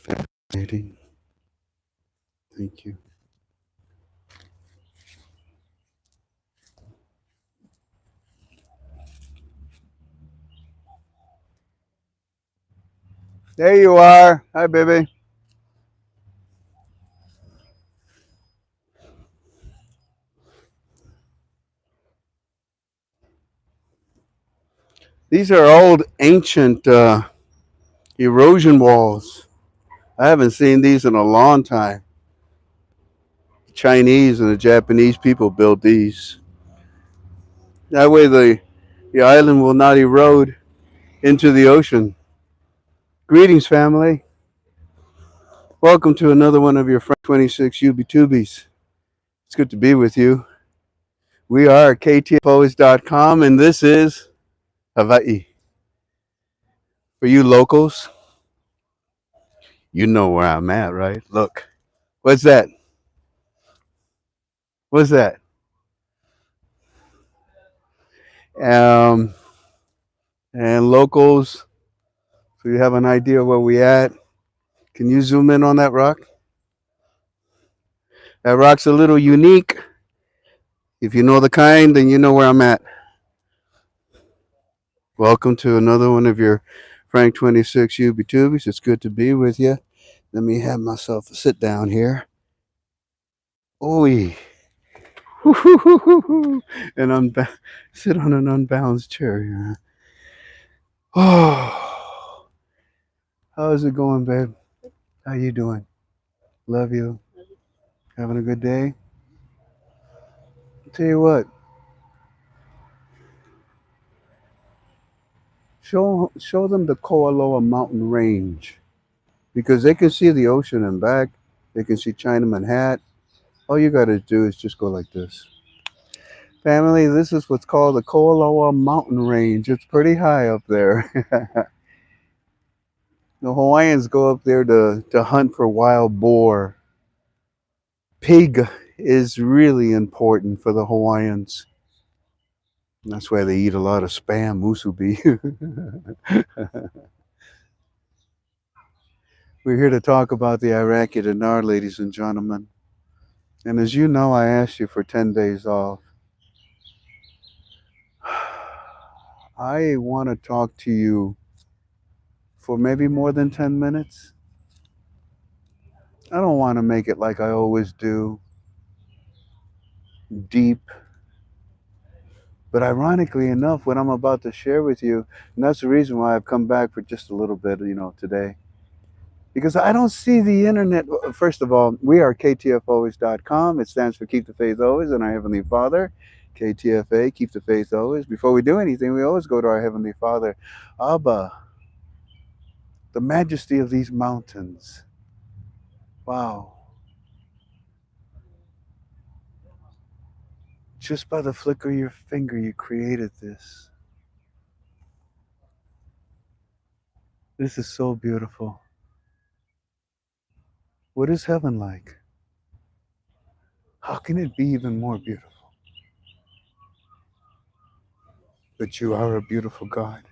Fascinating. Thank you. There you are. Hi, baby. These are old, ancient erosion walls. I haven't seen these in a long time. The Chinese and the Japanese people built these. That way, the island will not erode into the ocean. Greetings, family. Welcome to another one of your FRANK26 UB2Bs. It's good to be with you. We are ktfoes.com, and this is Hawaii. For you locals, you know where I'm at, right? Look, what's that? What's that? Um, and locals, so you have an idea where we at. Can you zoom in on that rock? That rock's a little unique. If you know the kind, then you know where I'm at. Welcome to another one of your FRANK26 UB2Bs. It's good to be with you. Let me have myself a sit down here. Oi. And sit on an unbalanced chair here. Oh, how's it going, babe? How you doing? Love you. Having a good day? I'll tell you what. Show them the Kualoa mountain range because they can see the ocean and back. They can see Chinaman Hat. All you got to do is just go like this. Family, this is what's called the Kualoa mountain range. It's pretty high up there. The Hawaiians go up there to hunt for wild boar. Pig is really important for the Hawaiians. That's why they eat a lot of spam musubi. We're here to talk about the Iraqi dinar, ladies and gentlemen. And as you know, I asked you for 10 days off. I want to talk to you for maybe more than 10 minutes. I don't want to make it like I always do, deep. But ironically enough, what I'm about to share with you, and that's the reason why I've come back for just a little bit, today. Because I don't see the internet. First of all, we are ktfoes.com. It stands for Keep the Faith Always and our Heavenly Father. KTFA, Keep the Faith Always. Before we do anything, we always go to our Heavenly Father. Abba, the majesty of these mountains. Wow. Just by the flicker of your finger, you created this. This is so beautiful. What is heaven like? How can it be even more beautiful? But you are a beautiful God.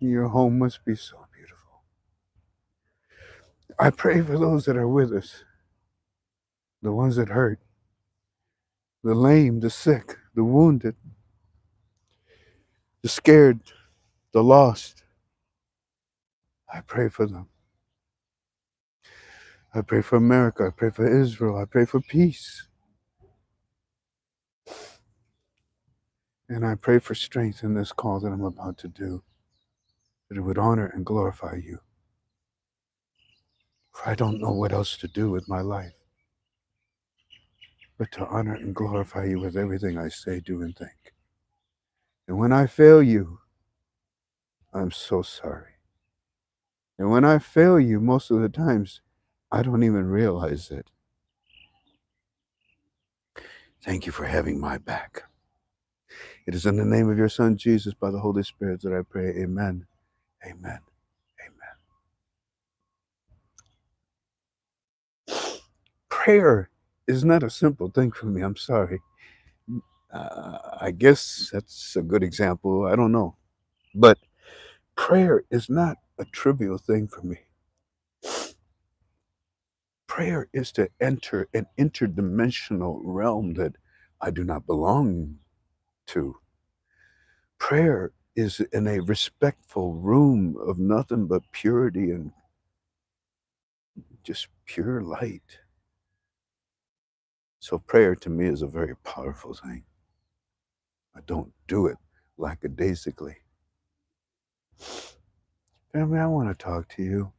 Your home must be so beautiful. I pray for those that are with us, the ones that hurt, the lame, the sick, the wounded, the scared, the lost. I pray for them. I pray for America. I pray for Israel. I pray for peace. And I pray for strength in this call that I'm about to do, that it would honor and glorify you. For I don't know what else to do with my life but to honor and glorify you with everything I say, do, and think. And when I fail you, I'm so sorry. And when I fail you, most of the times, I don't even realize it. Thank you for having my back. It is in the name of your Son, Jesus, by the Holy Spirit, that I pray. Amen. Amen. Amen. Prayer is not a simple thing for me. I'm sorry. I guess that's a good example. I don't know. But prayer is not a trivial thing for me. Prayer is to enter an interdimensional realm that I do not belong to. Prayer is in a respectful room of nothing but purity and just pure light. So, prayer to me is a very powerful thing. I don't do it lackadaisically. Family, I want to talk to you.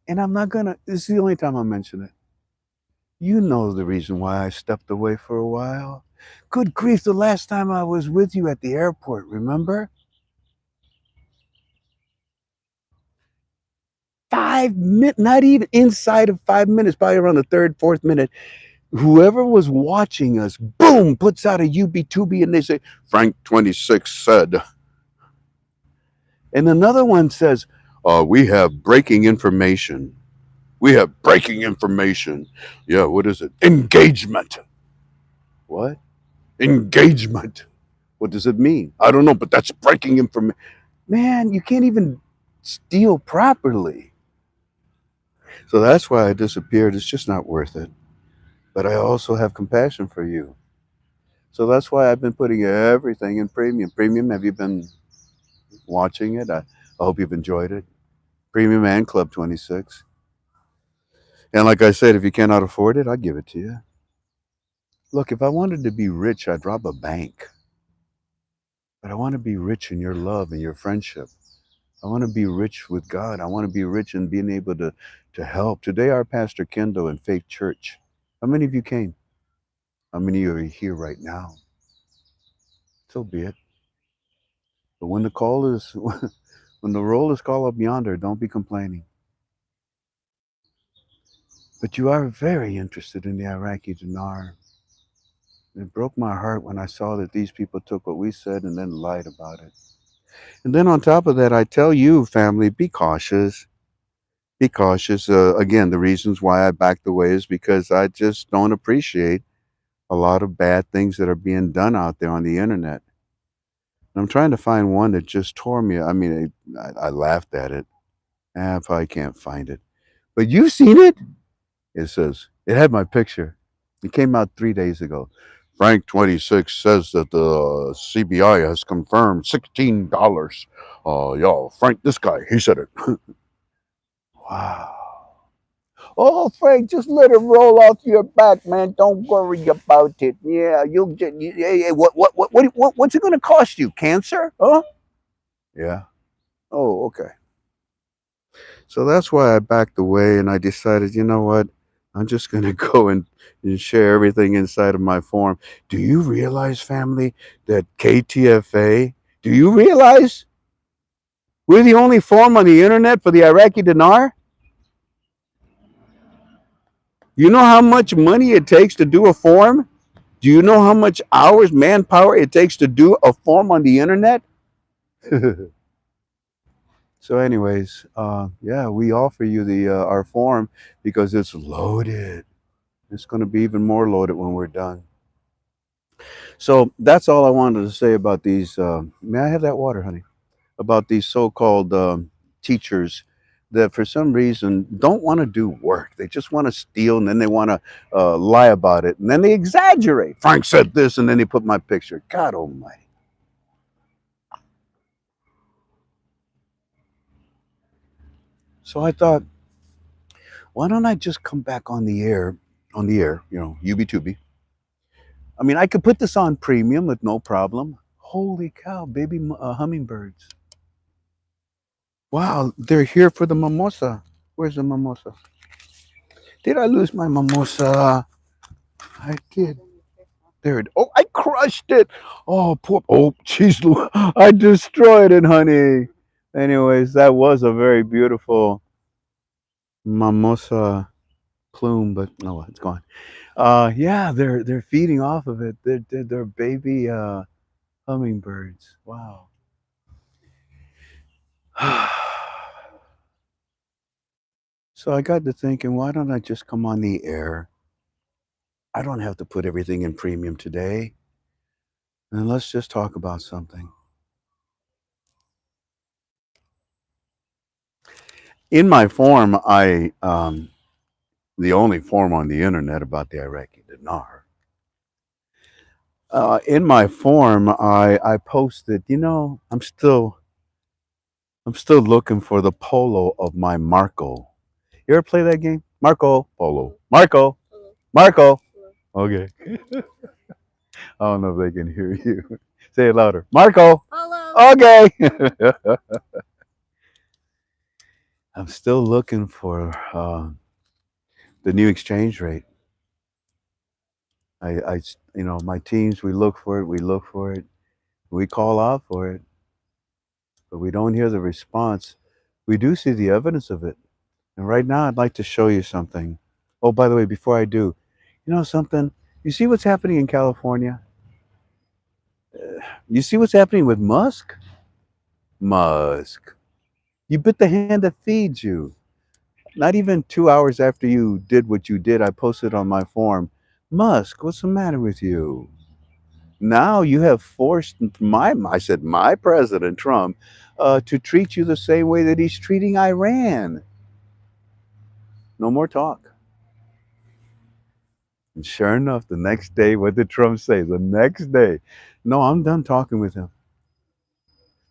And I'm not gonna, this is the only time I mention it. You know the reason why I stepped away for a while. Good grief, the last time I was with you at the airport, remember? 5 minutes, not even inside of 5 minutes, probably around the third, fourth minute. Whoever was watching us, boom, puts out a UB2B and they say, Frank26 said. And another one says, we have breaking information. We have breaking information. Yeah, what is it? Engagement. What? Engagement. What does it mean? I don't know, but that's breaking information. Man, you can't even steal properly. So that's why I disappeared. It's just not worth it. But I also have compassion for you. So that's why I've been putting everything in premium. Premium, have you been watching it? I hope you've enjoyed it. Premium and Club 26. And like I said, if you cannot afford it, I'll give it to you. Look, if I wanted to be rich, I'd rob a bank. But I want to be rich in your love and your friendship. I want to be rich with God. I want to be rich in being able to help. Today, our Pastor Kendall in Faith Church. How many of you came? How many of you are here right now? So be it. But when the call is, when the roll is called up yonder, don't be complaining. But you are very interested in the Iraqi dinar. It broke my heart when I saw that these people took what we said and then lied about it. And then on top of that, I tell you, family, be cautious. Be cautious. Again, the reasons why I backed away is because I just don't appreciate a lot of bad things that are being done out there on the internet. And I'm trying to find one that just tore me. I mean, I laughed at it. I probably can't find it. But you've seen it? It says, it had my picture. It came out 3 days ago. Frank26 says that the CBI has confirmed $16. Yo, Frank, this guy, he said it. Wow. Oh, Frank, just let it roll off your back, man. Don't worry about it. Yeah, you'll get. Hey, what's it going to cost you? Cancer? Huh? Yeah. Oh, okay. So that's why I backed away, and I decided, you know what? I'm just going to go and share everything inside of my form. Do you realize, family, that KTFA? Do you realize we're the only form on the internet for the Iraqi dinar? You know how much money it takes to do a form? Do you know how much hours, manpower it takes to do a form on the internet? So, anyways, yeah, we offer you the our form because it's loaded. It's going to be even more loaded when we're done. So that's all I wanted to say about these. May I have that water, honey? About these so-called teachers that, for some reason, don't want to do work. They just want to steal, and then they want to lie about it, and then they exaggerate. Frank said this, and then they put my picture. God Almighty. So I thought, why don't I just come back on the air, UB2B. I mean, I could put this on premium with no problem. Holy cow, baby hummingbirds. Wow, they're here for the mimosa. Where's the mimosa? Did I lose my mimosa? I did. There it. Oh, I crushed it. Oh, poor. Oh, jeez, I destroyed it, honey. Anyways, that was a very beautiful mimosa plume, but no, it's gone. Yeah, they're feeding off of it. They're baby hummingbirds. Wow. So I got to thinking, why don't I just come on the air I don't have to put everything in premium today. And let's just talk about something. In my forum, the only forum on the internet about the Iraqi dinar. In my forum, I posted, I'm still looking for the polo of my Marco. You ever play that game? Marco Polo. Marco. Marco. Okay. I don't know if they can hear you. Say it louder. Marco. Hello. Okay. I'm still looking for the new exchange rate. I, my teams, we look for it, we call out for it, but we don't hear the response. We do see the evidence of it. And right now, I'd like to show you something. Oh, by the way, before I do, you know something? You see what's happening in California? You see what's happening with Musk? Musk. You bit the hand that feeds you. Not even 2 hours after you did what you did, I posted on my forum, Musk, what's the matter with you? Now you have forced my president, Trump, to treat you the same way that he's treating Iran. No more talk. And sure enough, the next day, what did Trump say? The next day, no, I'm done talking with him.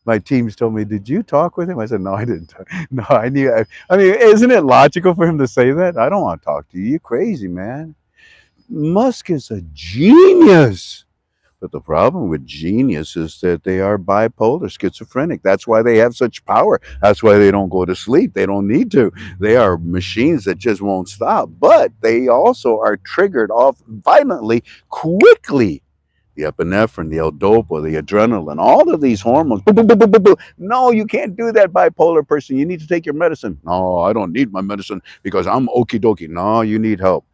My teams told me, "Did you talk with him?" I said, "No, I didn't. No, I knew. I mean, isn't it logical for him to say that? I don't want to talk to you. You're crazy, man. Musk is a genius." But the problem with genius is that they are bipolar, schizophrenic. That's why they have such power. That's why they don't go to sleep. They don't need to. They are machines that just won't stop. But they also are triggered off violently, quickly. The epinephrine, the L-dopa, the adrenaline, all of these hormones. Boo, boo, boo, boo, boo, boo. No, you can't do that, bipolar person. You need to take your medicine. No, I don't need my medicine because I'm okie dokie. No, you need help.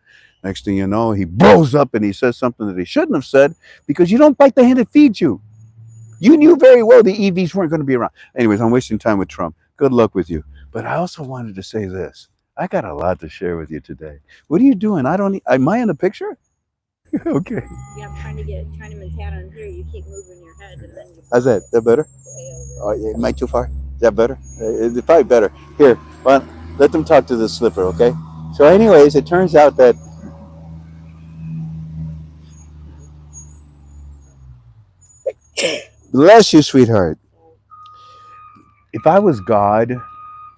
Next thing you know, he blows up and he says something that he shouldn't have said because you don't bite the hand that feeds you. You knew very well the EVs weren't going to be around. Anyways, I'm wasting time with Trump. Good luck with you. But I also wanted to say this. I got a lot to share with you today. What are you doing? I don't. Am I in the picture? Okay. Yeah, I'm trying to maintain on here. You keep moving your head, and then you. How's that? Is that better? Oh, yeah, am I too far? Is that better? It's probably better. Here, well, let them talk to the slipper, okay? So, anyways, it turns out that. Bless you, sweetheart. If I was God,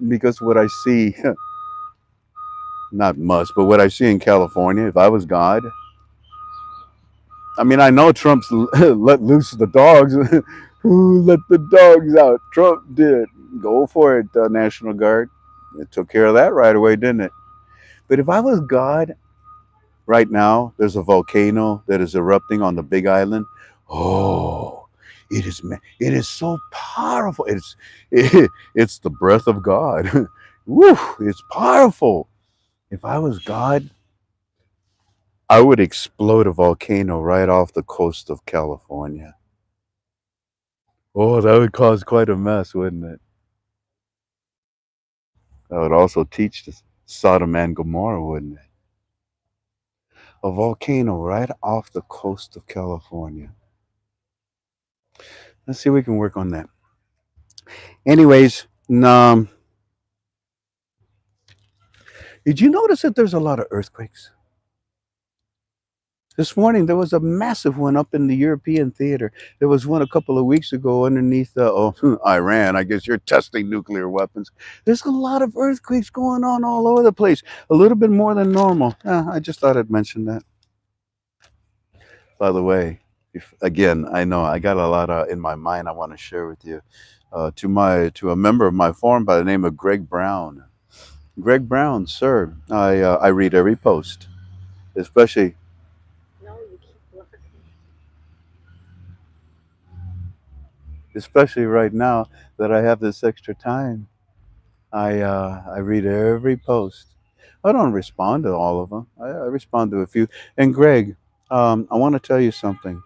because what I see, not much, but what I see in California, if I was God, I mean, I know Trump's let loose the dogs. Who let the dogs out? Trump did. Go for it, National Guard. It took care of that right away, didn't it? But if I was God, right now, there's a volcano that is erupting on the Big Island. Oh, it is so powerful. It's the breath of God. Woo, it's powerful. If I was God, I would explode a volcano right off the coast of California. Oh, that would cause quite a mess, wouldn't it? That would also teach the Sodom and Gomorrah, wouldn't it? A volcano right off the coast of California. Let's see if we can work on that. Anyways, did you notice that there's a lot of earthquakes? This morning there was a massive one up in the European theater. There was one a couple of weeks ago underneath Iran. I guess you're testing nuclear weapons. There's a lot of earthquakes going on all over the place. A little bit more than normal. I just thought I'd mention that. By the way, again, I know I got a lot in my mind I want to share with you. To a member of my forum by the name of Greg Brown. Greg Brown, sir, I read every post, especially. No, you keep especially right now that I have this extra time. I read every post. I don't respond to all of them. I respond to a few. And Greg, I want to tell you something.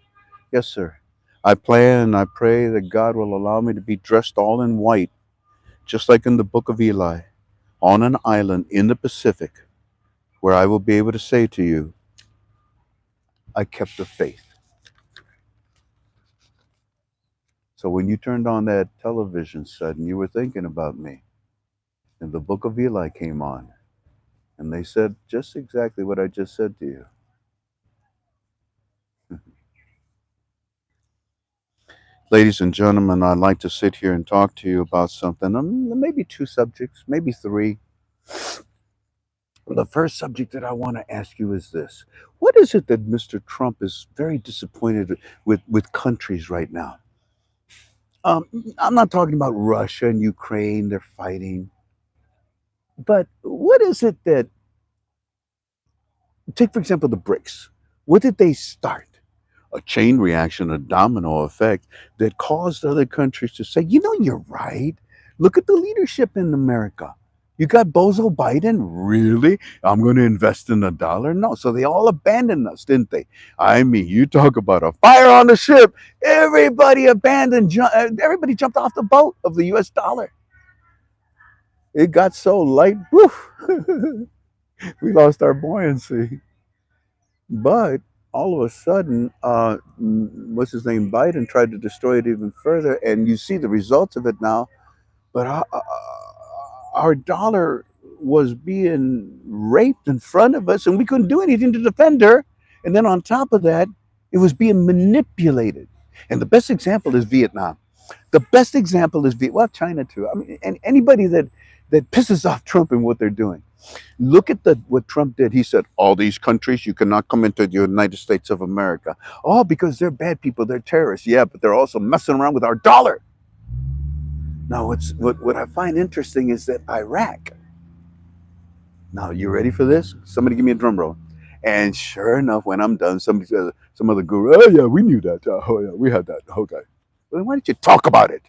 Yes, sir. I plan and I pray that God will allow me to be dressed all in white, just like in the book of Eli, on an island in the Pacific, where I will be able to say to you, I kept the faith. So when you turned on that television set and you were thinking about me, and the book of Eli came on, and they said just exactly what I just said to you. Ladies and gentlemen, I'd like to sit here and talk to you about something, maybe two subjects, maybe three. The first subject that I want to ask you is this. What is it that Mr. Trump is very disappointed with countries right now? Um, I'm not talking about Russia and Ukraine, they're fighting. But what is it that, take for example, the BRICS? What did they start? A chain reaction, a domino effect that caused other countries to say, you know, you're right. Look at the leadership in America. You got Bozo Biden? Really? I'm going to invest in $1? No. So they all abandoned us, didn't they? I mean, you talk about a fire on the ship. Everybody everybody jumped off the boat of the US dollar. It got so light, whew, we lost our buoyancy. But all of a sudden, what's his name? Biden tried to destroy it even further, and you see the results of it now. But our dollar was being raped in front of us, and we couldn't do anything to defend her. And then on top of that, it was being manipulated. And the best example is Vietnam. The best example is Well, China too. I mean, and anybody that pisses off Trump and what they're doing. Look at what Trump did. He said, all these countries, you cannot come into the United States of America. Oh, because they're bad people, they're terrorists. Yeah, but they're also messing around with our dollar. Now, what I find interesting is that Iraq. Now, you ready for this? Somebody give me a drum roll. And sure enough, when I'm done, somebody says, some other guru, oh yeah, we knew that. Oh yeah, we had that. Okay. Well, then why don't you talk about it?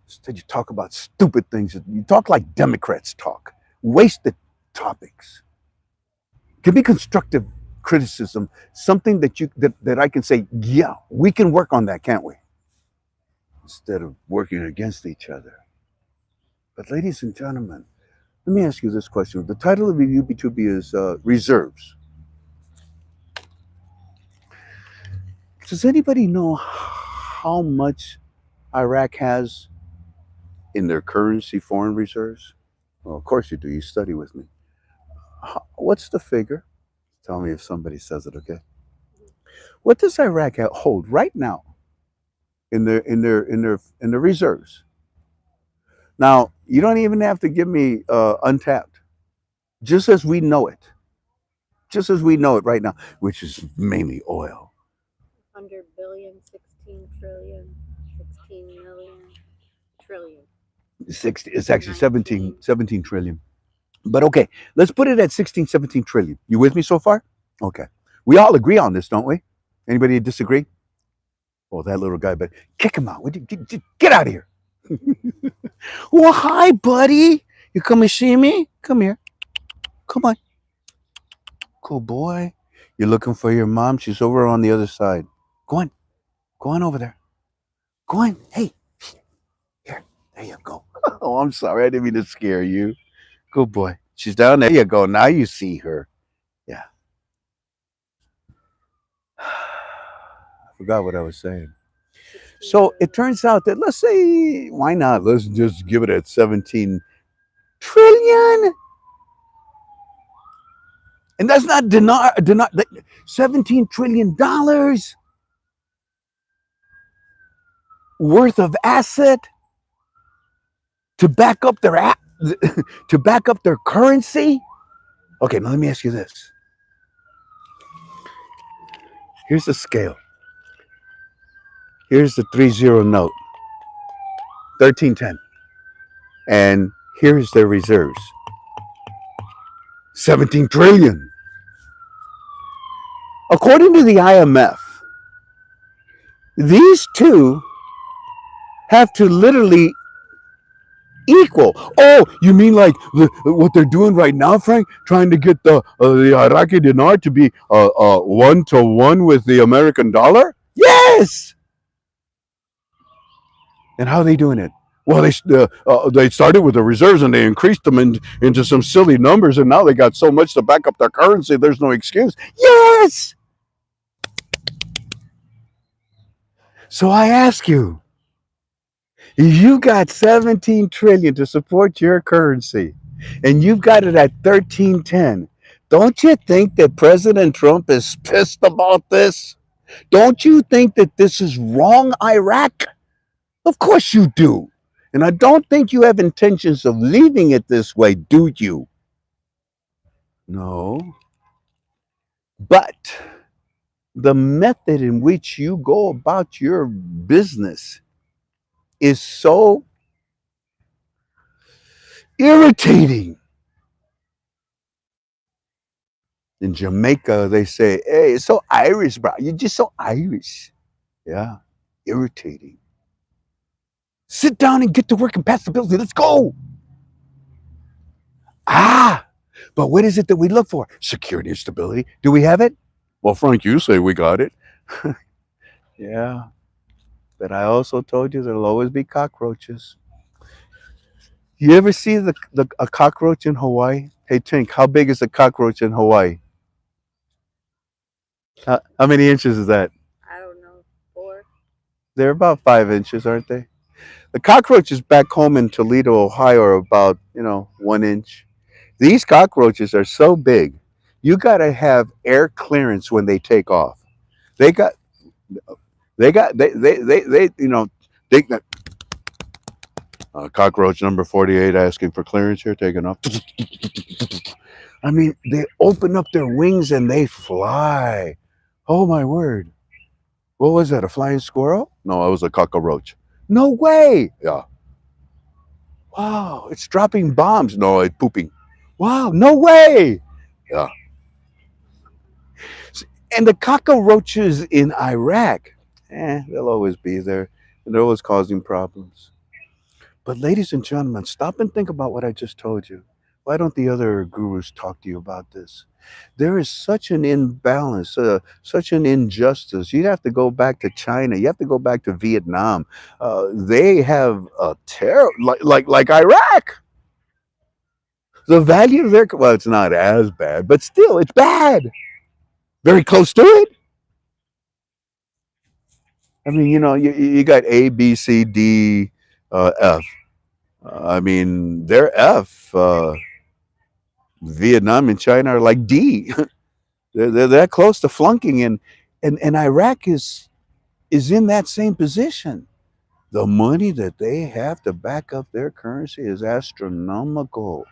Instead, you talk about stupid things. You talk like Democrats talk. Wasted topics. Give me constructive criticism, something that I can say, yeah, we can work on that, can't we? Instead of working against each other. But ladies and gentlemen, let me ask you this question. The title of the UB2B is Reserves. Does anybody know how much Iraq has in their currency foreign reserves? Well, of course you do. You study with me. What's the figure? Tell me if somebody says it, okay? What does Iraq hold right now in their reserves? Now, you don't even have to give me untapped. Just as we know it. Just as we know it right now, which is mainly oil. 100 billion, 16 trillion, 16 million, trillion. It's actually 17 trillion. But okay, let's put it at 16, 17 trillion. You with me so far? Okay. We all agree on this, don't we? Anybody disagree? Oh, that little guy, but kick him out. Would you get out of here? Well, hi, buddy. You come and see me? Come here. Come on. Cool boy. You're looking for your mom? She's over on the other side. Go on. Go on over there. Go on. Hey. Here. There you go. Oh, I'm sorry. I didn't mean to scare you. Good boy. She's down there. There you go. Now you see her. Yeah. I forgot what I was saying. So it turns out that, let's say, why not? Let's just give it at 17 trillion. And that's not $17 trillion worth of asset to back up their currency. Okay, now let me ask you this. Here's the scale. Here's the 3-0 note, 1310. And here's their reserves. 17 trillion. According to the IMF, these two have to literally equal. Oh, you mean like what they're doing right now, Frank? Trying to get the Iraqi dinar to be 1-to-1 with the American dollar? Yes. And how are they doing it? Well, they started with the reserves and they increased them into some silly numbers, and now they got so much to back up their currency. There's no excuse. Yes. So I ask you, if you got 17 trillion to support your currency and you've got it at 1310, don't you think that President Trump is pissed about this? Don't you think that this is wrong, Iraq? Of course you do. And I don't think you have intentions of leaving it this way, do you? No. But the method in which you go about your business is so irritating. In Jamaica, they say, hey, it's so Irish, bro. You're just so Irish. Yeah, irritating. Sit down and get to work and pass the bills. Let's go. Ah, but what is it that we look for? Security and stability. Do we have it? Well, Frank, you say we got it. Yeah, but I also told you there'll always be cockroaches. You ever see a cockroach in Hawaii? Hey, Tink, how big is a cockroach in Hawaii? How many inches is that? I don't know. 4. They're about 5 inches, aren't they? The cockroaches back home in Toledo, Ohio, are about 1 inch. These cockroaches are so big, you got to have air clearance when they take off. They got, they cockroach number 48 asking for clearance here, taking off. I mean, they open up their wings and they fly. Oh my word. What was that? A flying squirrel? No, it was a cockroach. No way. Yeah. Wow, it's dropping bombs. No, it's pooping. Wow, no way. Yeah. And the cockroaches in Iraq, they'll always be there. And they're always causing problems. But ladies and gentlemen, stop and think about what I just told you. Why don't the other gurus talk to you about this? There is such an imbalance, such an injustice. You have to go back to China. You have to go back to Vietnam. They have a terror like Iraq. The value of their well, it's not as bad, but still, it's bad. Very close to it. I mean, you got A, B, C, D, F. I mean, they're F. Vietnam and China are like D. They're that close to flunking, and Iraq is in that same position. The money that they have to back up their currency is astronomical,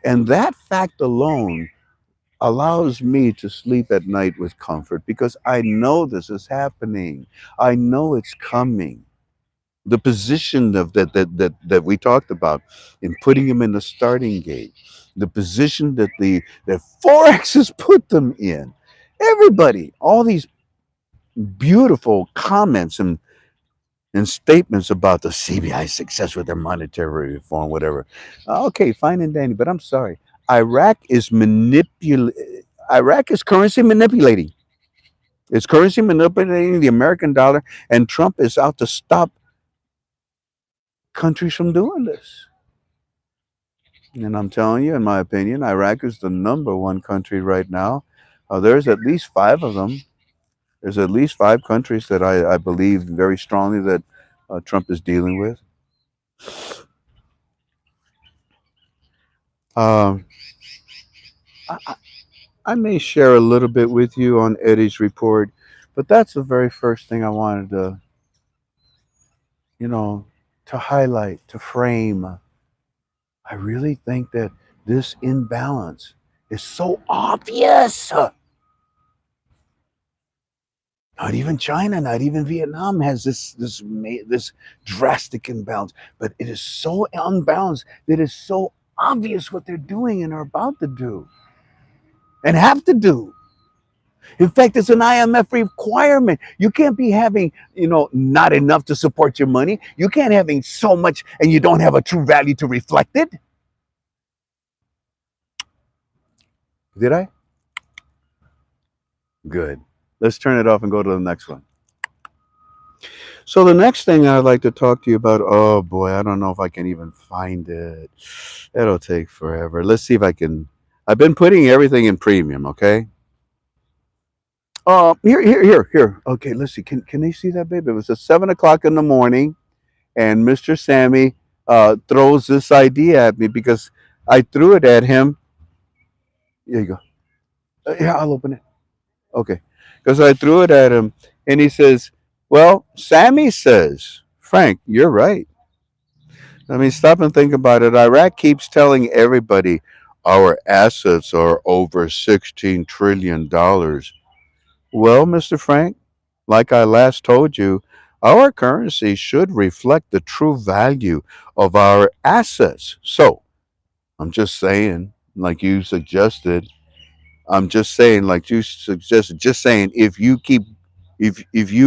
and that fact alone allows me to sleep at night with comfort because I know this is happening. I know it's coming. The position of that we talked about in putting him in the starting gate, the position that Forex has put them in. Everybody, all these beautiful comments and statements about the CBI's success with their monetary reform, whatever. Okay, fine and dandy, but I'm sorry. Iraq is Iraq is currency manipulating. It's currency manipulating the American dollar, and Trump is out to stop countries from doing this. And I'm telling you, in my opinion, Iraq is the number one country right now. There's at least five of them. There's at least five countries that I believe very strongly that Trump is dealing with. Um, I, I may share a little bit with you on Eddie's report, but that's the very first thing I wanted you know, to highlight, to frame. I really think that this imbalance is so obvious. Not even China, not even Vietnam has this drastic imbalance, but it is so unbalanced that it's so obvious what they're doing and are about to do and have to do. In fact, it's an IMF requirement. You can't be having, not enough to support your money. You can't having so much and you don't have a true value to reflect it. Did I? Good. Let's turn it off and go to the next one. So the next thing I'd like to talk to you about, oh boy, I don't know if I can even find it. It'll take forever. Let's see if I can. I've been putting everything in premium, okay? Here. Okay, let's see. Can they see that, baby? It was at 7 o'clock in the morning, and Mr. Sammy throws this idea at me because I threw it at him. Here you go. Yeah, I'll open it. Okay, because I threw it at him, and he says, "Well, Sammy says, Frank, you're right. I mean, stop and think about it. Iraq keeps telling everybody our assets are over $16 trillion. Well, Mr. Frank, like I last told you, our currency should reflect the true value of our assets. So I'm just saying, like you suggested, I'm just saying, like you suggested, just saying, if you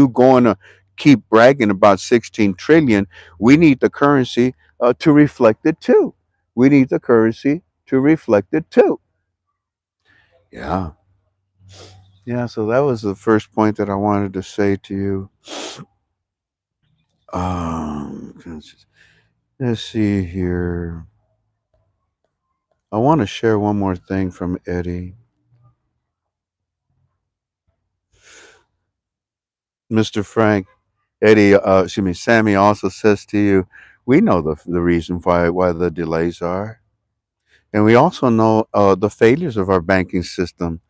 going to keep bragging about 16 trillion, we need the currency to reflect it too. We need the currency to reflect it too. Yeah, yeah. So that was the first point that I wanted to say to you. Let's see here. I want to share one more thing from Eddie. Mr. Frank, Eddie, excuse me, Sammy also says to you, we know the reason why the delays are. And we also know the failures of our banking system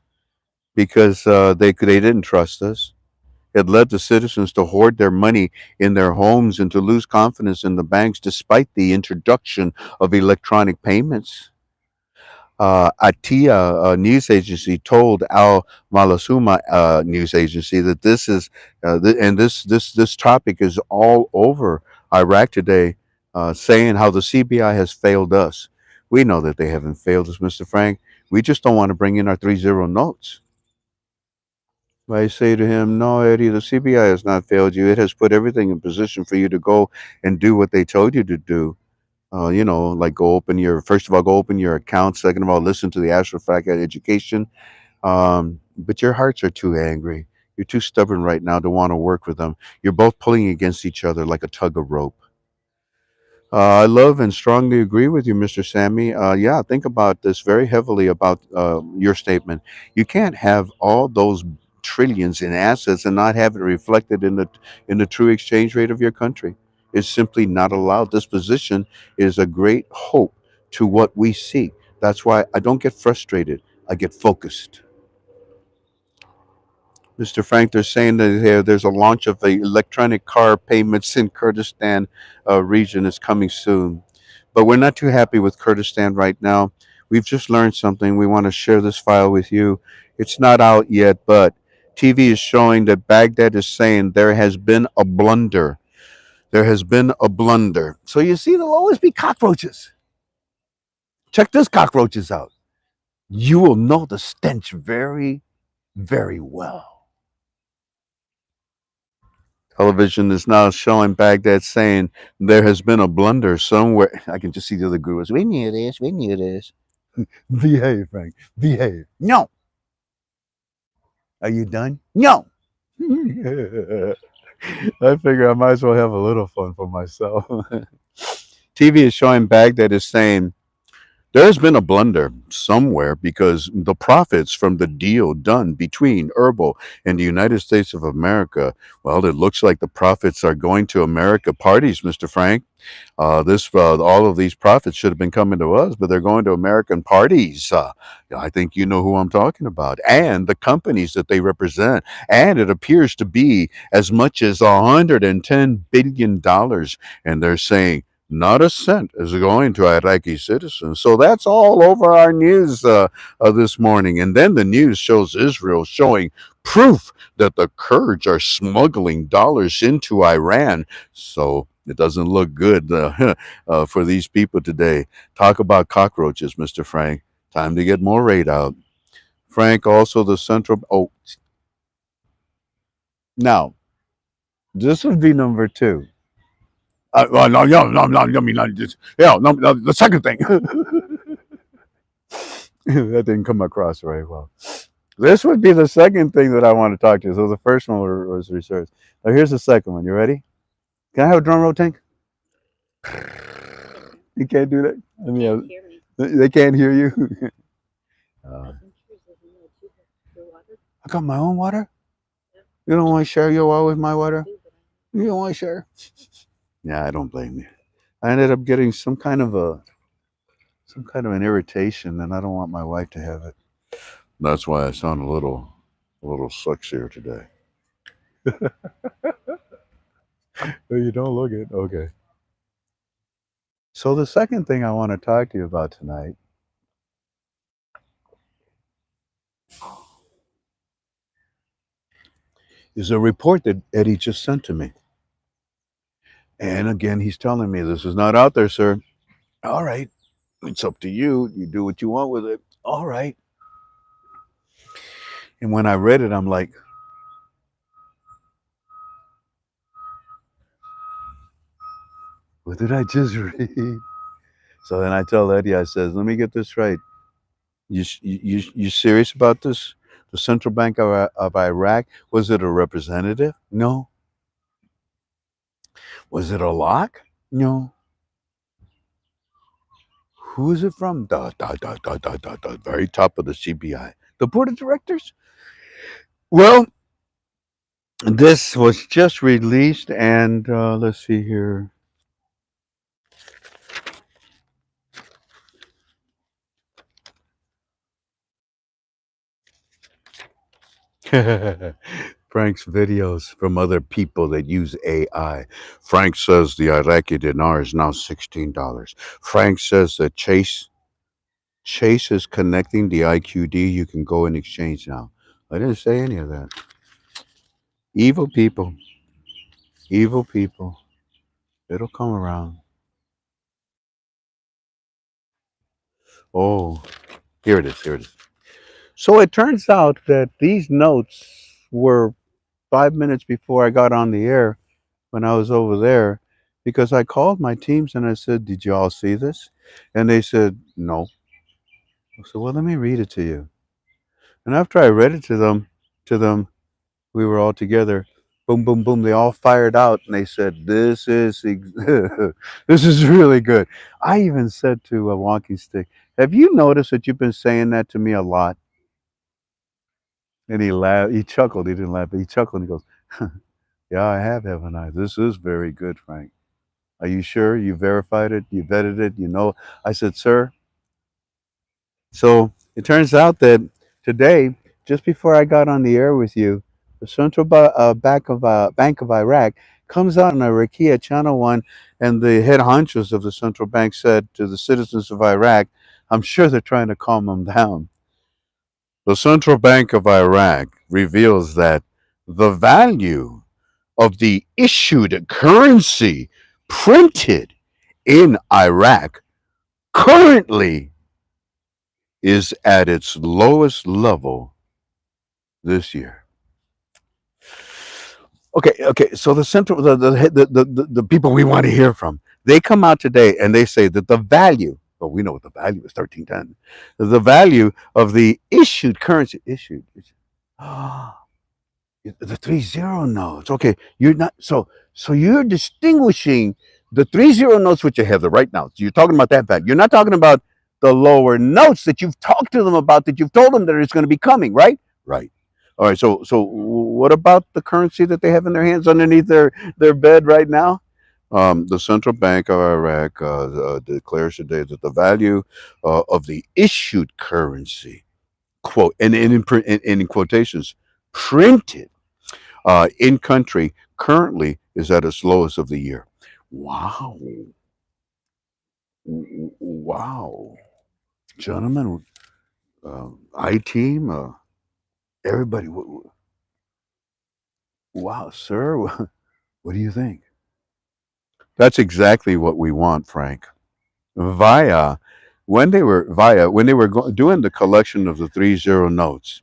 because they didn't trust us. It led the citizens to hoard their money in their homes and to lose confidence in the banks despite the introduction of electronic payments. Atia news agency told Al Malasuma news agency that this is and this topic is all over Iraq today, saying how the CBI has failed us. We know that they haven't failed us, Mr. Frank. We just don't want to bring in our 30 notes. I say to him, no, Eddie, the CBI has not failed you. It has put everything in position for you to go and do what they told you to do. Like go open your first of all, go open your account. Second of all, listen to the Astrofact education. But your hearts are too angry. You're too stubborn right now to want to work with them. You're both pulling against each other like a tug of rope. I love and strongly agree with you, Mr. Sammy. Yeah, think about this very heavily about your statement. You can't have all those trillions in assets and not have it reflected in the true exchange rate of your country. It's simply not allowed. This position is a great hope to what we see. That's why I don't get frustrated. I get focused. Mr. Frank, they're saying that there's a launch of the electronic car payments in Kurdistan region is coming soon. But we're not too happy with Kurdistan right now. We've just learned something. We want to share this file with you. It's not out yet, but TV is showing that Baghdad is saying there has been a blunder. There has been a blunder. So you see, there'll always be cockroaches. Check this cockroaches out. You will know the stench very, very well. Television is now showing Baghdad saying there has been a blunder somewhere. I can just see the other gurus. We knew this. We knew this. Behave, Frank. Behave. No. Are you done? No. I figure I might as well have a little fun for myself. TV is showing Baghdad is saying there has been a blunder somewhere because the profits from the deal done between Herbal and the United States of America, well, it looks like the profits are going to America parties, Mr. Frank. This all of these profits should have been coming to us, but they're going to American parties. I think you know who I'm talking about, and the companies that they represent. And it appears to be as much as $110 billion, and they're saying not a cent is going to Iraqi citizens. So that's all over our news this morning. And then the news shows Israel showing proof that the Kurds are smuggling dollars into Iran. So it doesn't look good for these people today. Talk about cockroaches, Mr. Frank. Time to get more raid out. Frank, also the central. Oh, now, this would be number two. Well, no, no, no, no, I mean, not just, yeah, no, no, the second thing. That didn't come across very well. This would be the second thing that I want to talk to you. So the first one was research. Now here's the second one. You ready? Can I have a drum roll, Tank? You can't do that. I mean, Can't hear me. they can't hear you. I uh, think yours is in the water. I got my own water. You don't want to share your water with my water? Leave it. You don't want to share? Yeah, I don't blame you. I ended up getting some kind of an irritation, and I don't want my wife to have it. That's why I sound a little sexier today. Oh, you don't look it. Okay. So the second thing I want to talk to you about tonight is a report that Eddie just sent to me. And again, he's telling me this is not out there, sir. All right. It's up to you. You do what you want with it. All right. And when I read it, I'm like, what did I just read? So then I tell Eddie, I says, let me get this right. You serious about this? The Central Bank of Iraq, was it a representative? No. Was it a lock? No. Who is it from? The very top of the CBI. The board of directors? Well, this was just released, and let's see here. Frank's videos from other people that use AI. Frank says the Iraqi dinar is now $16. Frank says that Chase is connecting the IQD. You can go and exchange now. I didn't say any of that. Evil people. Evil people. It'll come around. Oh, here it is. Here it is. So it turns out that these notes were 5 minutes before I got on the air when I was over there because I called my teams and I said, did you all see this? And they said, no. I said, well, let me read it to you. And after I read it to them, we were all together. Boom, boom, boom. They all fired out and they said, this is really good. I even said to a walking stick, have you noticed that you've been saying that to me a lot? And he laughed. He chuckled. He didn't laugh, but he chuckled and he goes, yeah, I have, haven't I? This is very good, Frank. Are you sure? You verified it? You vetted it? You know? I said, sir. So it turns out that today, just before I got on the air with you, the Bank of Iraq comes out on Iraqi at Channel 1, and the head honchos of the central bank said to the citizens of Iraq, I'm sure they're trying to calm them down. The Central Bank of Iraq reveals that the value of the issued currency printed in Iraq currently is at its lowest level this year. Okay. So the central, the people we want to hear from, they come out today and they say that the value, well, we know what the value is, 1310. The value of the issued currency, the 30 notes. Okay, you're not so you're distinguishing the 30 notes which you have the right notes. You're talking about that value. You're not talking about the lower notes that you've talked to them about, that you've told them that it's going to be coming, right? Right. All right. So what about the currency that they have in their hands underneath their bed right now? The Central Bank of Iraq declares today that the value of the issued currency, quote, and in quotations, printed in country currently is at its lowest of the year. Wow. Wow. Gentlemen, I team, everybody, wow, sir, what do you think? That's exactly what we want, Frank. Via, when they were doing the collection of the 30 notes,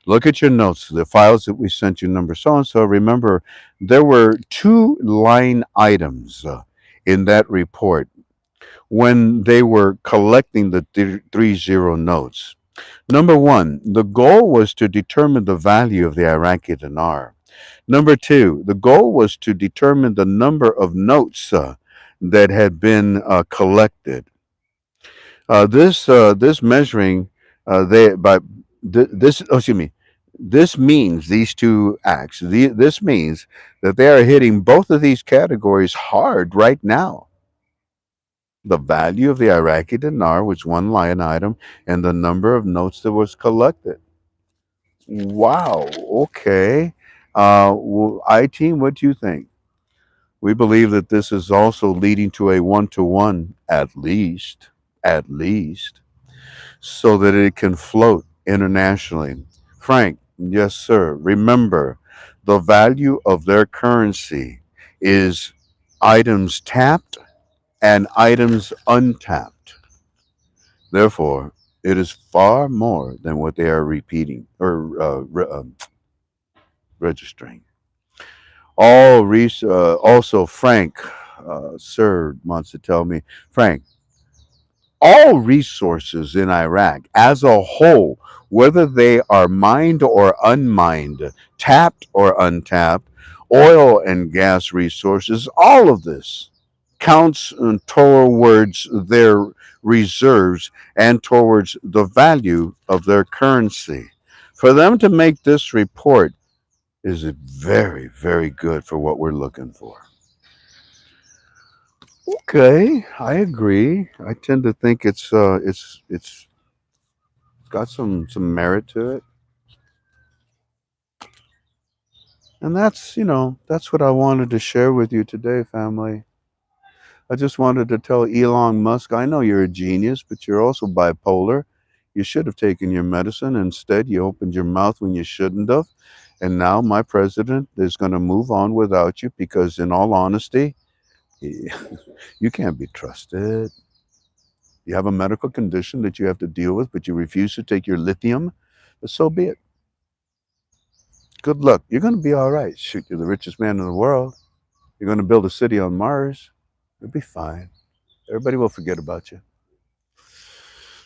look at your notes, the files that we sent you, number so and so. Remember, there were two line items in that report when they were collecting the 30 notes. Number one, the goal was to determine the value of the Iraqi dinar. Number two, the goal was to determine the number of notes that had been collected. This measuring they by this. Oh, excuse me. This means these two acts, this means that they are hitting both of these categories hard right now. The value of the Iraqi dinar was one line item, and the number of notes that was collected. Wow. Okay. I-team, what do you think? We believe that this is also leading to a one-to-one, at least, so that it can float internationally. Frank, yes, sir. Remember, the value of their currency is items tapped and items untapped. Therefore, it is far more than what they are repeating or registering. Also, Frank, sir, wants to tell me, Frank, all resources in Iraq as a whole, whether they are mined or unmined, tapped or untapped, oil and gas resources, all of this counts towards their reserves and towards the value of their currency. For them to make this report is very, very good for what we're looking for. Okay, I agree. I tend to think it's got some merit to it, and that's what I wanted to share with you today, family. I just wanted to tell Elon Musk, I know you're a genius, but you're also bipolar. You should have taken your medicine. Instead, you opened your mouth when you shouldn't have. And now my president is going to move on without you because, in all honesty, you can't be trusted. You have a medical condition that you have to deal with, but you refuse to take your lithium. But so be it. Good luck. You're going to be all right. Shoot, you're the richest man in the world. You're going to build a city on Mars. You'll be fine. Everybody will forget about you.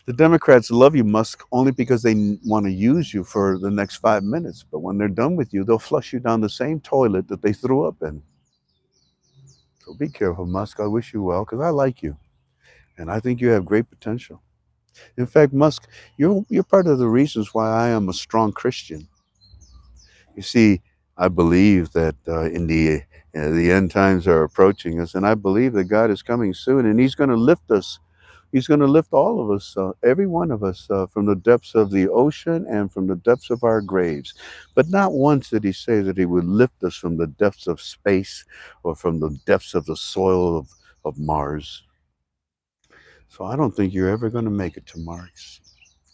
The Democrats love you, Musk, only because they want to use you for the next 5 minutes. But when they're done with you, they'll flush you down the same toilet that they threw up in. So be careful, Musk. I wish you well because I like you. And I think you have great potential. In fact, Musk, you're part of the reasons why I am a strong Christian. You see, I believe that the end times are approaching us, and I believe that God is coming soon, and He's going to lift us. He's going to lift all of us, every one of us, from the depths of the ocean and from the depths of our graves. But not once did He say that He would lift us from the depths of space or from the depths of the soil of Mars. So I don't think you're ever going to make it to Mars.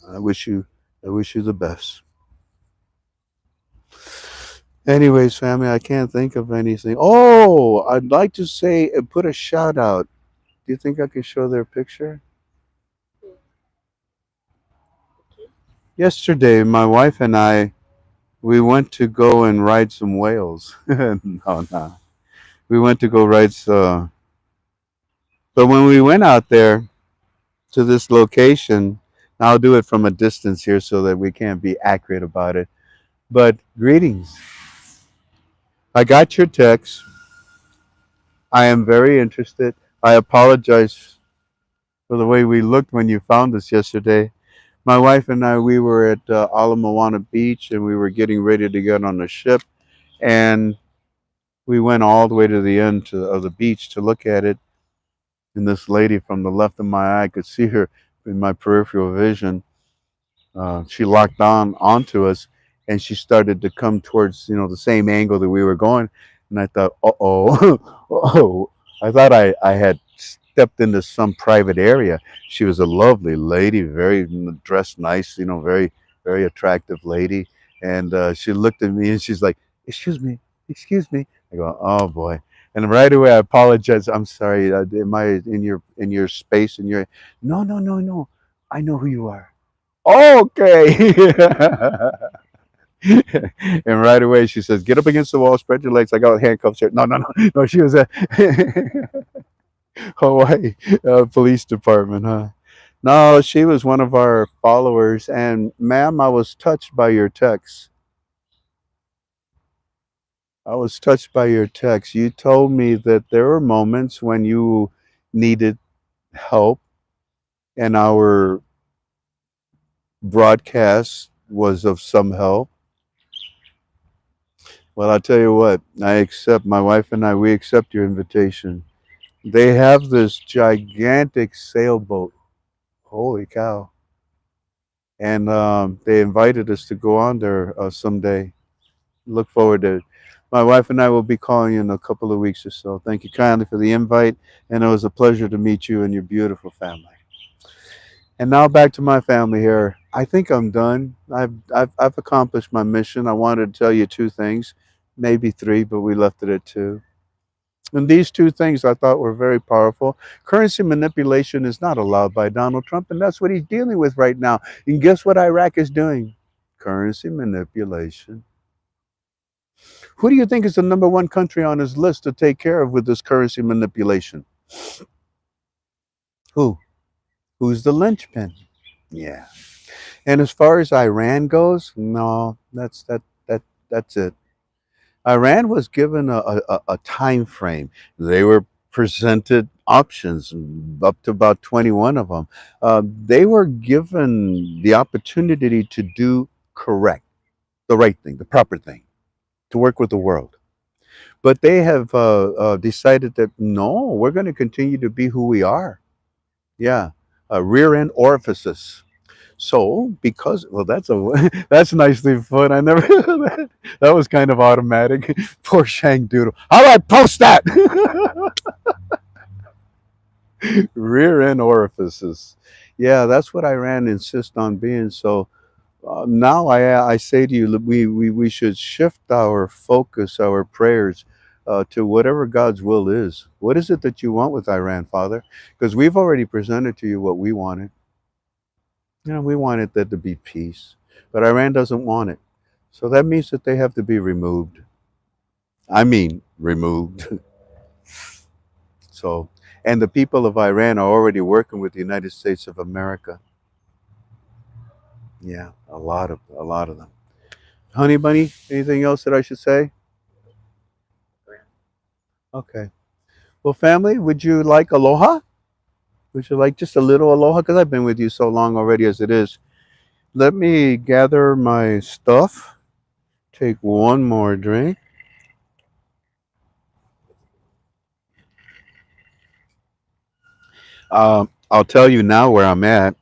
I wish you, I wish you the best. Anyways, family, I can't think of anything. Oh, I'd like to say put a shout out. Do you think I can show their picture? Yeah. Okay. Yesterday, my wife and I we went to go and ride some whales. No, no, we went to go ride some. But when we went out there to this location, I'll do it from a distance here so that we can't be accurate about it. But greetings. I got your text. I am very interested. I apologize for the way we looked when you found us yesterday. My wife and I, we were at Ala Beach and we were getting ready to get on the ship. And we went all the way to the end of the beach to look at it. And this lady from the left of my eye, I could see her in my peripheral vision. She locked on onto us, and she started to come towards the same angle that we were going. And I thought, uh oh, oh, I thought I had stepped into some private area. She was a lovely lady, very dressed nice, very very attractive lady. And she looked at me and she's like, "Excuse me, excuse me." I go, "Oh boy." And right away, I apologize. I'm sorry. Am I in your space? In your no, no, no, no. I know who you are. Okay. And right away she says, "Get up against the wall, spread your legs." I got handcuffs here. No, no, no, no. She was a Hawaii police department, huh? No, she was one of our followers. And ma'am, I was touched by your text. I was touched by your text. You told me that there were moments when you needed help, and our broadcast was of some help. Well, I'll tell you what. My wife and I, we accept your invitation. They have this gigantic sailboat. Holy cow! And they invited us to go on there someday. Look forward to it. My wife and I will be calling you in a couple of weeks or so. Thank you kindly for the invite, and it was a pleasure to meet you and your beautiful family. And now back to my family here. I think I'm done. I've accomplished my mission. I wanted to tell you two things, maybe three, but we left it at two. And these two things I thought were very powerful. Currency manipulation is not allowed by Donald Trump, and that's what he's dealing with right now. And guess what Iraq is doing? Currency manipulation. Who do you think is the number one country on his list to take care of with this currency manipulation? Who? Who's the linchpin? Yeah. And as far as Iran goes, no, that's it. Iran was given a time frame. They were presented options, up to about 21 of them. They were given the opportunity to do correct, the right thing, the proper thing, to work with the world. But they have decided that no, we're going to continue to be who we are. Yeah, rear end orifices. So, because well, that's a that's nicely put. I never that was kind of automatic. Poor Shank Doodle. How do I post that? Rear end orifices. Yeah, that's what Iran insists on being. So now I say to you, that we should shift our focus, our prayers. To whatever God's will is. What is it that you want with Iran, Father? Because we've already presented to you what we wanted. You know, we wanted there to be peace, but Iran doesn't want it. So that means that they have to be removed. I mean, removed. So, and the people of Iran are already working with the United States of America. Yeah, a lot of them. Honey Bunny, anything else that I should say? Okay. Well, family, would you like aloha? Would you like just a little aloha? Because I've been with you so long already as it is. Let me gather my stuff. Take one more drink. I'll tell you now where I'm at.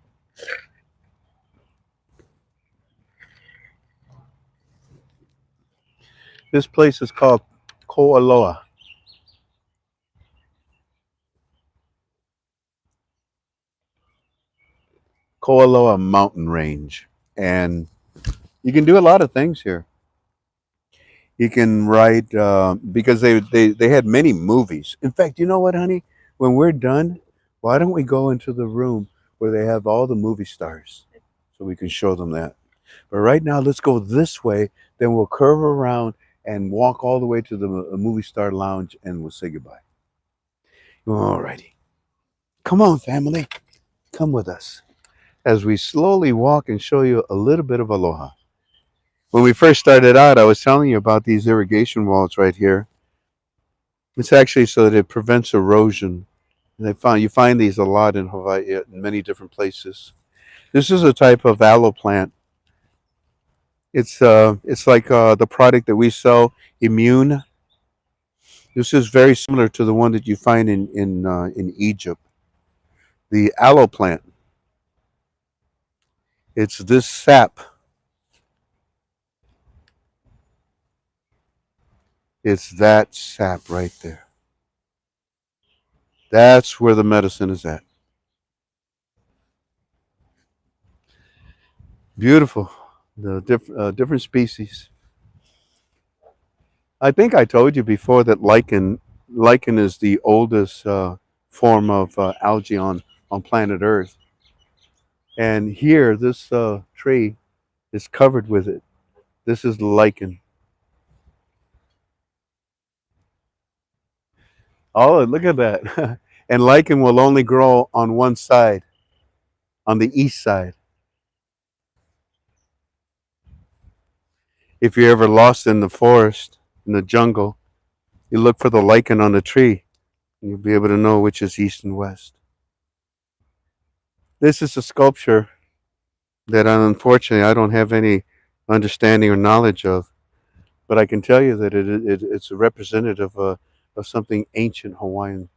This place is called Kualoa. Kualoa mountain range. And you can do a lot of things here. You can write, because they had many movies. In fact, you know what, honey? When we're done, why don't we go into the room where they have all the movie stars so we can show them that? But right now, let's go this way. Then we'll curve around and walk all the way to the movie star lounge and we'll say goodbye. All righty. Come on, family. Come with us as we slowly walk and show you a little bit of aloha. When we first started out, I was telling you about these irrigation walls right here. It's actually so that it prevents erosion. You find these a lot in Hawaii, in many different places. This is a type of aloe plant. It's like the product that we sell, Immune. This is very similar to the one that you find in Egypt. The aloe plant. It's this sap. It's that sap right there. That's where the medicine is at. Beautiful. The different species. I think I told you before that lichen is the oldest form of algae on planet Earth. And here, this tree is covered with it. This is lichen. Oh, look at that. And lichen will only grow on one side, on the east side. If you're ever lost in the forest, in the jungle, you look for the lichen on the tree, and you'll be able to know which is east and west. This is a sculpture that unfortunately I don't have any understanding or knowledge of. but I can tell you that it's a representative of something ancient Hawaiian.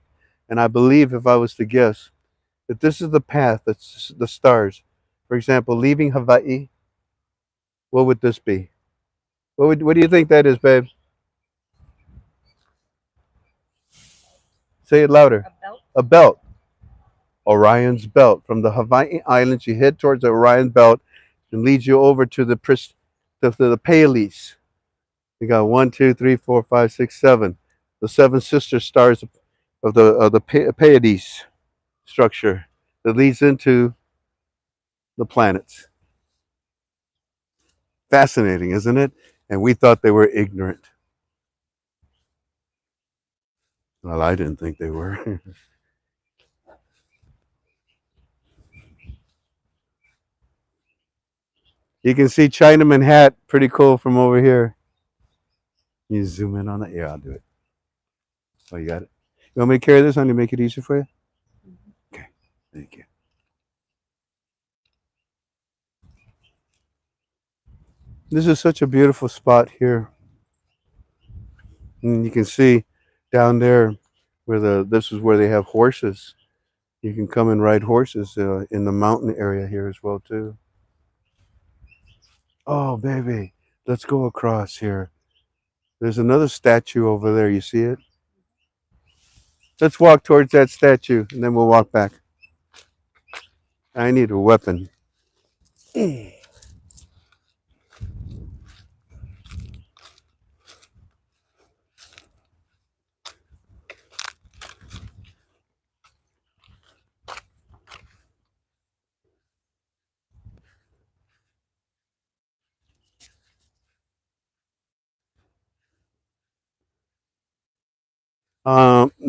And I believe, if I was to guess, that this is the path, that's the stars. For example, leaving Hawaii, what would this be? What do you think that is, babe? Say it louder. A belt. A belt. Orion's belt. From the Hawaii Islands, you head towards the Orion belt and leads you over to the Pleiades. You got one, two, three, four, five, six, seven. The seven sister stars of the Pleiades structure that leads into the planets. Fascinating, isn't it? And we thought they were ignorant. Well, I didn't think they were. You can see Chinaman hat, pretty cool from over here. You zoom in on it. Yeah, I'll do it. Oh, you got it. You want me to carry this on to make it easier for you? Okay, thank you. This is such a beautiful spot here. And you can see down there where this is where they have horses. You can come and ride horses in the mountain area here as well too. Oh, baby, let's go across here. There's another statue over there. You see it? Let's walk towards that statue and then we'll walk back. I need a weapon.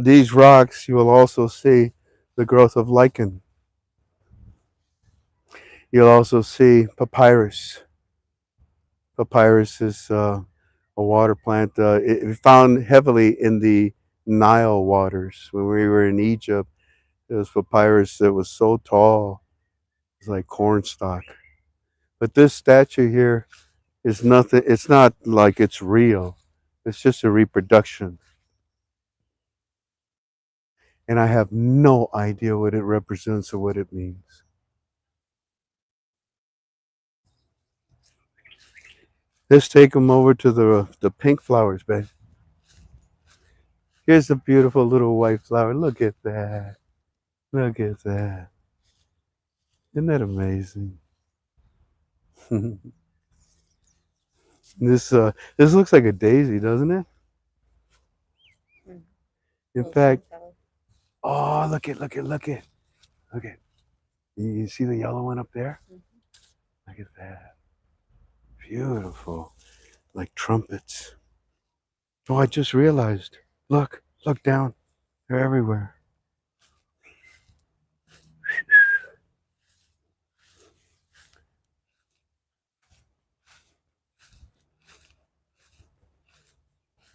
These rocks, you will also see the growth of lichen. You'll also see papyrus. Papyrus is a water plant. It found heavily in the Nile waters. When we were in Egypt, there was papyrus that was so tall, it's like cornstalk. But this statue here is nothing. It's not like it's real. It's just a reproduction. And I have no idea what it represents or what it means. Let's take them over to the pink flowers, babe. Here's a beautiful little white flower. Look at that. Look at that. Isn't that amazing? This looks like a daisy, doesn't it? Mm. In Little fact, sunflower. oh, look at. Look at. You see the yellow one up there? Mhm. Look at that. Beautiful. Like trumpets. Oh, I just realized. Look down. They're everywhere.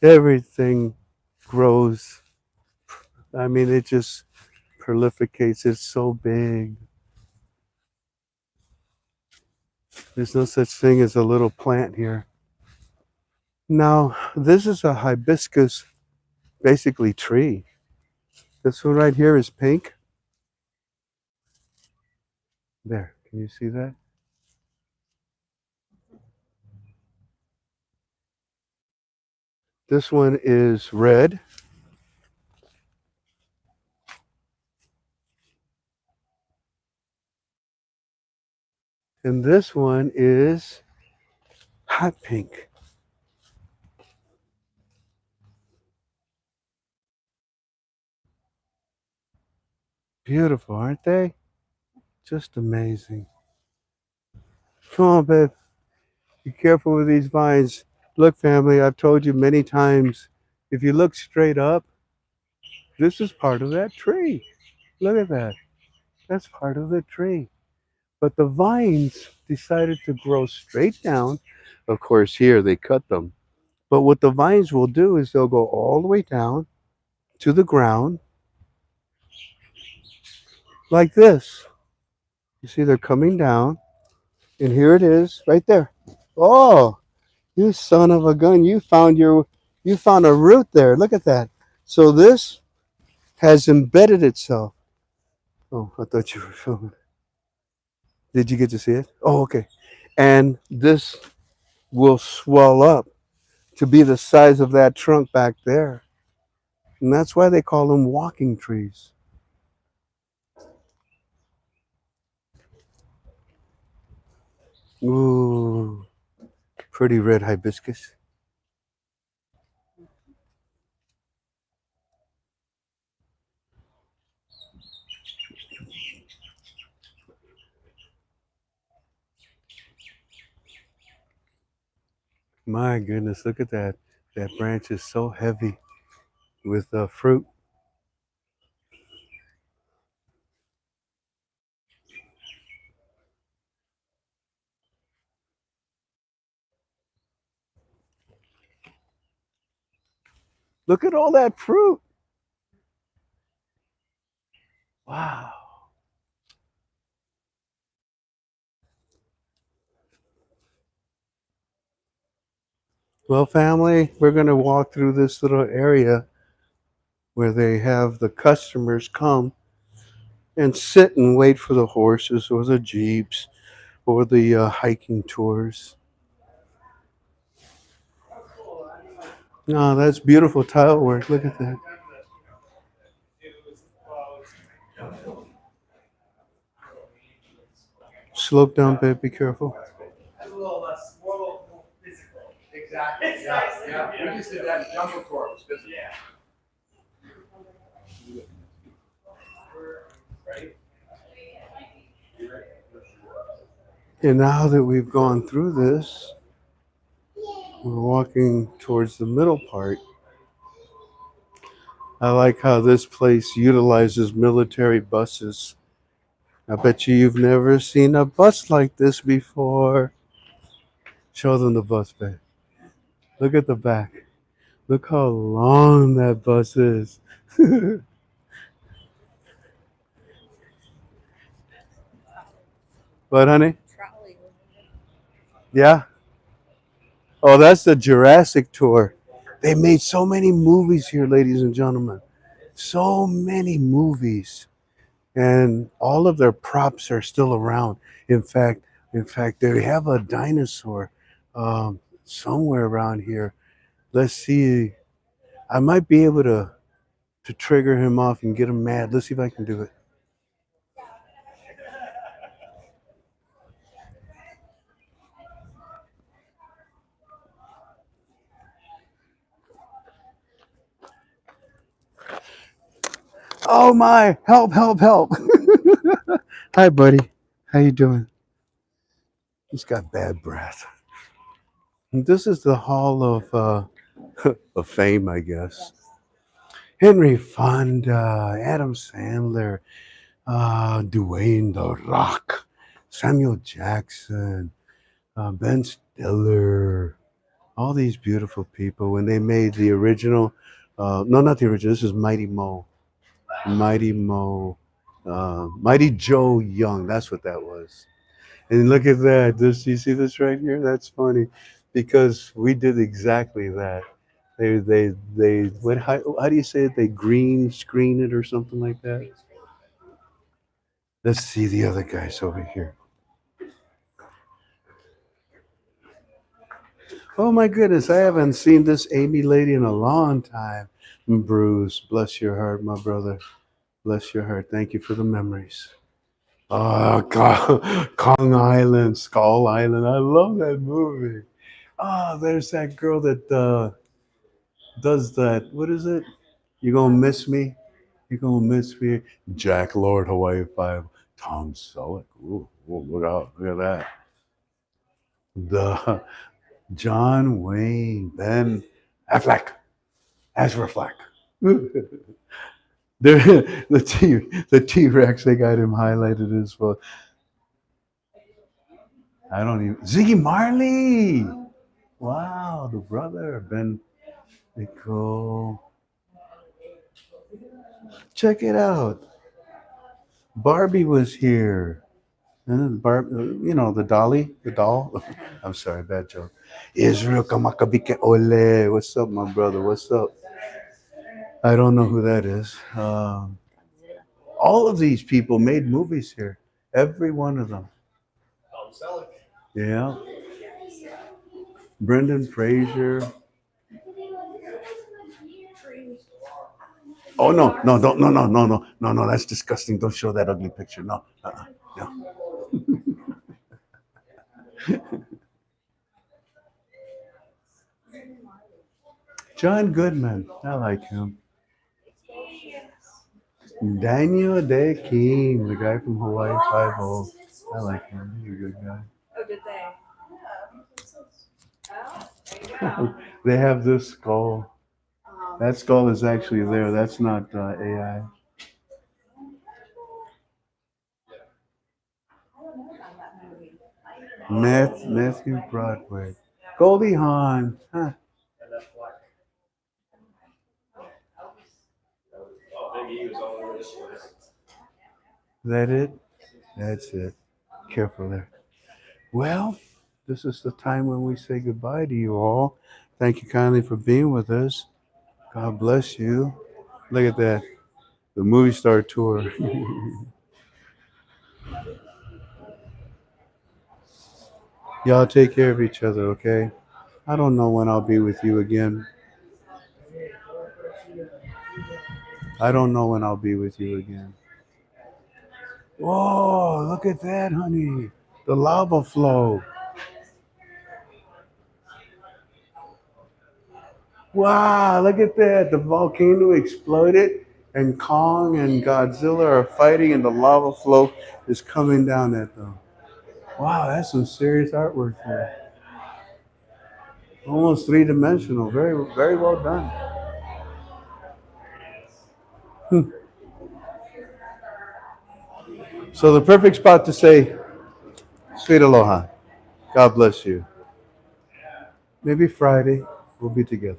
Everything grows. I mean, it just prolificates. It's so big. There's no such thing as a little plant here. Now, this is a hibiscus, basically tree. This one right here is pink. There, can you see that? This one is red. And this one is hot pink. Beautiful, aren't they? Just amazing. Come on, babe. Be careful with these vines. Look, family, I've told you many times, if you look straight up, this is part of that tree. Look at that. That's part of the tree. But the vines decided to grow straight down. Of course, here they cut them. But what the vines will do is they'll go all the way down to the ground like this. You see, they're coming down, and here it is right there. Oh, You son of a gun! You found a root there. Look at that. So this has embedded itself. Oh, I thought you were filming. Did you get to see it? Oh, okay. And this will swell up to be the size of that trunk back there. And that's why they call them walking trees. Ooh, pretty red hibiscus. My goodness, look at that. That branch is so heavy with fruit. Look at all that fruit. Wow. Well, family, we're going to walk through this little area where they have the customers come and sit and wait for the horses or the jeeps or the hiking tours. Oh, that's beautiful tile work. Look at that. Slope down, babe. Be careful. Exactly. Yeah. We just did that jungle tour. It was busy. Yeah. And now that we've gone through this, we're walking towards the middle part. I like how this place utilizes military buses. I bet you've never seen a bus like this before. Show them the bus, babe. Look at the back. Look how long that bus is. What, honey? Trolley. Yeah. Oh, that's the Jurassic tour. They made so many movies here, ladies and gentlemen. So many movies. And all of their props are still around. In fact, they have a dinosaur somewhere around here. Let's see. I might be able to trigger him off and get him mad. Let's see if I can do it. Oh my! Help! Help! Help! Hi, buddy. How you doing? He's got bad breath. And this is the Hall of Fame, I guess. Henry Fonda, Adam Sandler, Dwayne The Rock, Samuel Jackson, Ben Stiller, all these beautiful people. When they made the original, no, not the original. This is Mighty Joe Young. That's what that was. And look at that. This, you see this right here? That's funny, because we did exactly that. They. What? How do you say it? They green screen it or something like that. Let's see the other guys over here. Oh my goodness, I haven't seen this Amy lady in a long time. Bruce, bless your heart, my brother. Bless your heart. Thank you for the memories. Oh, Kong Island, Skull Island. I love that movie. Ah, there's that girl that does that. What is it? You gonna miss me? You gonna miss me? Jack Lord, Hawaii Five, Tom Selleck. Ooh, look out! Look at that. The John Wayne, Ben Affleck, Ezra Flack. The T Rex. They got him highlighted as well. I don't even Ziggy Marley. Wow, the brother Ben Nicole. Check it out. Barbie was here. And then the dolly, the doll. I'm sorry, bad joke. Israel Kamakabike Ole. What's up, my brother? What's up? I don't know who that is. Godzilla. All of these people made movies here. Every one of them. Yeah. Brendan Fraser. Oh no, no, don't, no, no, no, no, no, no. That's disgusting. Don't show that ugly picture. No, no. John Goodman. I like him. Daniel Day King, the guy from Hawaii Five O. I like him. He's a good guy. Oh, did they? They have this skull. That skull is actually there. That's not AI. Matthew Broadway. Goldie Hawn. Huh. Is that it? That's it. Careful there. Well, this is the time when we say goodbye to you all. Thank you kindly for being with us. God bless you. Look at that. The movie star tour. Y'all take care of each other, okay? I don't know when I'll be with you again. I don't know when I'll be with you again. Whoa, look at that, honey. The lava flow. Wow, look at that. The volcano exploded, and Kong and Godzilla are fighting, and the lava flow is coming down at them. Wow, that's some serious artwork there. Almost three-dimensional. Very, very well done. So the perfect spot to say, sweet aloha. God bless you. Maybe Friday we'll be together.